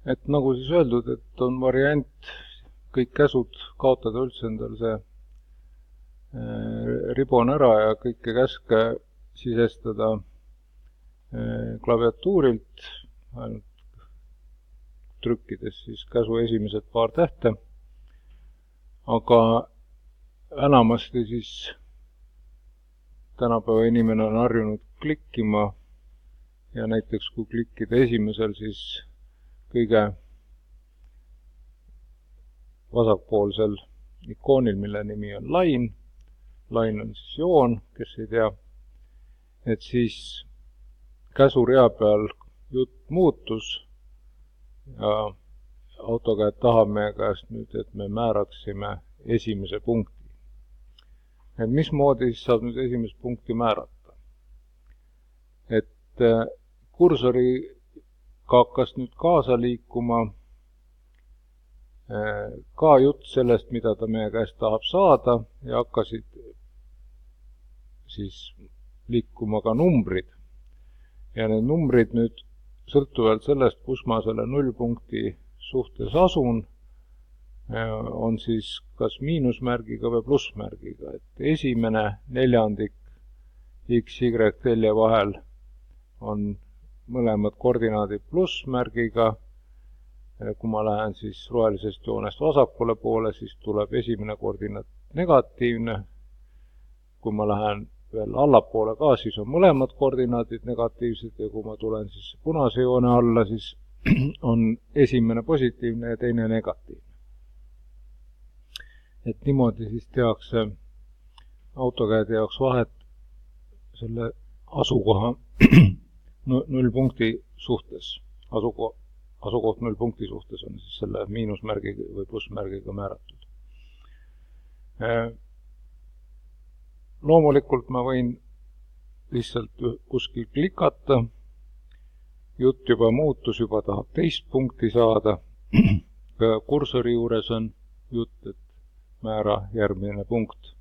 Et nagu siis öeldud, et on variant kõik käsud kaotada üldse endal see ribon ära ja kõike käske sisestada klaviatuurilt, ainult trükkides siis käsu esimesed paar tähte, aga enamasti siis tänapäeva inimene on harjunud klikkima ja näiteks kui klikkida esimesel, siis kõige vasakpoolsel ikoonil, mille nimi on lain on siis joon, kes ei tea, et siis käsurea peal jutt muutus ja AutoCAD tahab meie käest nüüd, et me määraksime esimese punkti. Et mismoodi siis saab nüüd esimest punkti määrata? Et kursoriga hakkas nüüd kaasa liikuma ka jutt sellest, mida ta meie käest tahab saada ja hakkasid siis liikuma ka numbrid. Ja need numbrid nüüd sõltuvalt sellest, kus ma selle nullpunkti suhtes asun, on siis kas miinusmärgiga või plussmärgiga. Et esimene neljandik x, y, telje vahel on mõlemad koordinaadid plussmärgiga. Kui ma lähen siis rohelisest joonest vasakule poole, siis tuleb esimene koordinaat negatiivne. Kui ma lähen veel allapoole ka, siis on mõlemad koordinaadid negatiivsed ja kui ma tulen siis punase joone alla, siis on esimene positiivne ja teine negatiivne. Et niimoodi siis tehakse AutoCAD jaoks vahet selle asukoha nullpunkti suhtes. Asukoht nullpunkti suhtes on siis selle miinusmärgiga või plussmärgiga määratud. Loomulikult ma võin lihtsalt kuskil klikata, jutt juba muutus, juba tahab teist punkti saada. Kursori juures on jutt, et määra järgmine punkt.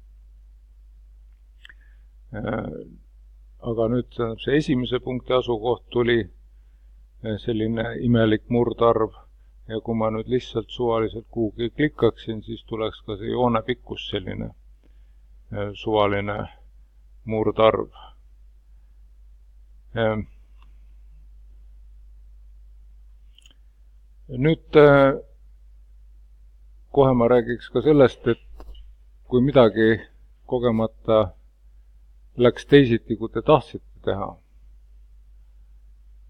Aga nüüd see esimese punkti asukoht tuli selline imelik murdarv ja kui ma nüüd lihtsalt suvaliselt kuhugi klikkaksin, siis tuleks ka see joone pikkus selline suvaline murdarv. Nüüd kohe ma räägiks ka sellest, et kui midagi kogemata läks teisiti, kui te tahtsite teha,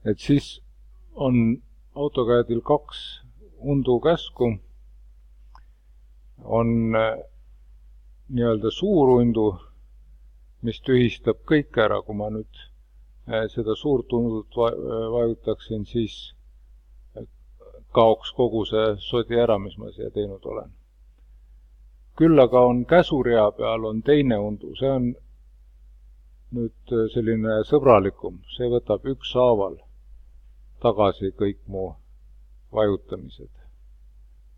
et siis on AutoCADil kaks undu käsku. On nii-öelda suur undu, mis tühistab kõik ära. Kui ma nüüd seda suurt undut vajutaksin, siis kaoks kogu see sodi ära, mis ma siia teinud olen. Küll aga on käsurea peal on teine undu. See on nüüd selline sõbralikum. See võtab ükshaaval tagasi kõik mu vajutamised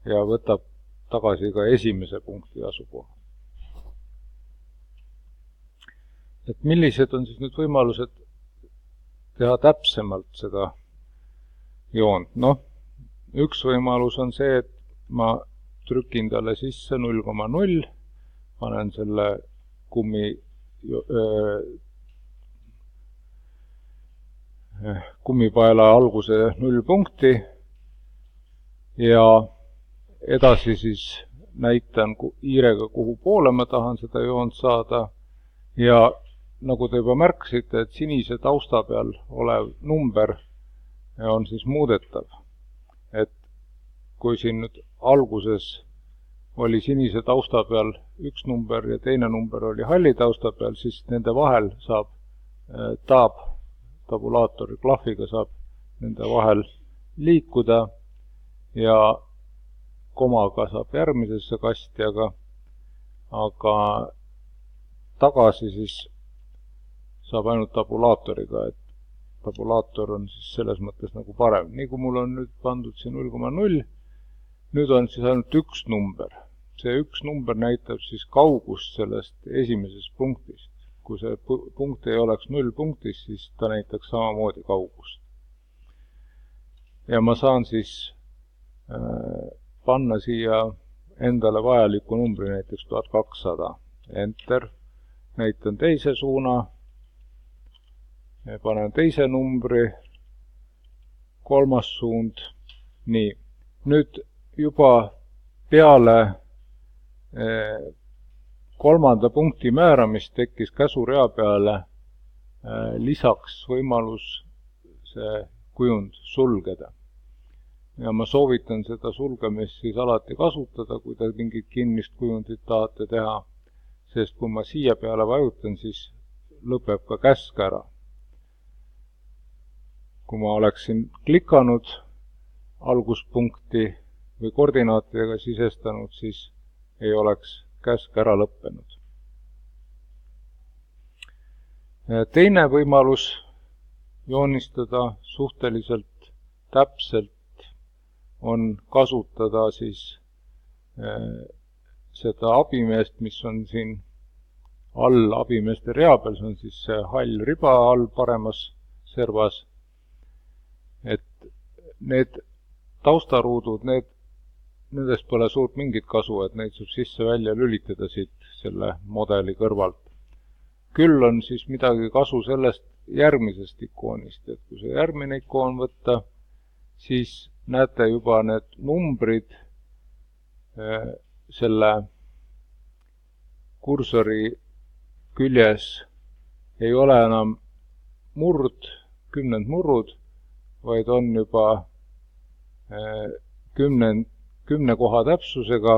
ja võtab tagasi ka esimese punkti asukoha. Et millised on siis nüüd võimalused teha täpsemalt seda joont? Noh, üks võimalus on see, et ma trükin talle sisse 0,0, panen selle kummipaela alguse 0 punkti ja edasi siis näitan hiirega, kuhu poole ma tahan seda joont saada ja nagu te juba märksite, et sinise tausta peal olev number on siis muudetav. Et kui siin nüüd alguses oli sinise tausta peal üks number ja teine number oli halli tausta peal, siis nende vahel saab tabulaatori klahviga saab nende vahel liikuda ja komaga saab järgmisesse kasti, aga tagasi siis saab ainult tabulaatoriga, et tabulaator on siis selles mõttes nagu parem. Nii kui mul on nüüd pandud siin 0,0, nüüd on siis ainult üks number. See üks number näitab siis kaugust sellest esimesest punktist. Kui see punkt ei oleks 0 punktis, siis ta näitaks samamoodi kaugust. Ja ma saan siis panna siia endale vajaliku numbri, näiteks 1200. Enter. Näitan teise suuna. Panen teise numbri. Kolmas suund. Nii. Nüüd juba peale kolmanda punkti määramist tekkis käsurea peale lisaks võimalus see kujund sulgeda. Ja ma soovitan seda sulgemist siis alati kasutada, kui te mingit kinnist kujundit tahate teha, sest kui ma siia peale vajutan, siis lõpeb ka käsk ära. Kui ma oleksin klikanud alguspunkti või koordinaatidega sisestanud, siis ei oleks käsk ära lõppenud. Teine võimalus joonistada suhteliselt täpselt on kasutada siis seda abimeest, mis on siin all abimeeste rea peal, see on siis see hall riba all paremas servas. Et need taustaruudud, nendest pole suurt mingit kasu, et neid saab sisse-välja lülitada siit selle modeli kõrvalt. Küll on siis midagi kasu sellest järgmisest ikoonist, et kui see järgmine ikoon võtta, siis näete juba need numbrid selle kursori küljes ei ole enam kümnendmurrud, vaid on juba 10 koha täpsusega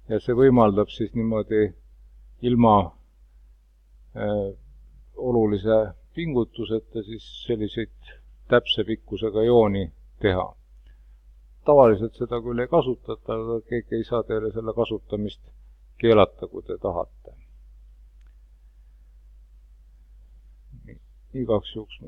ja see võimaldab siis niimoodi ilma olulise pingutuseta siis selliseid täpse pikkusega jooni teha. Tavaliselt seda küll ei kasutata, aga keegi ei saa teile selle kasutamist keelata, kui te tahate. Igaks juhuks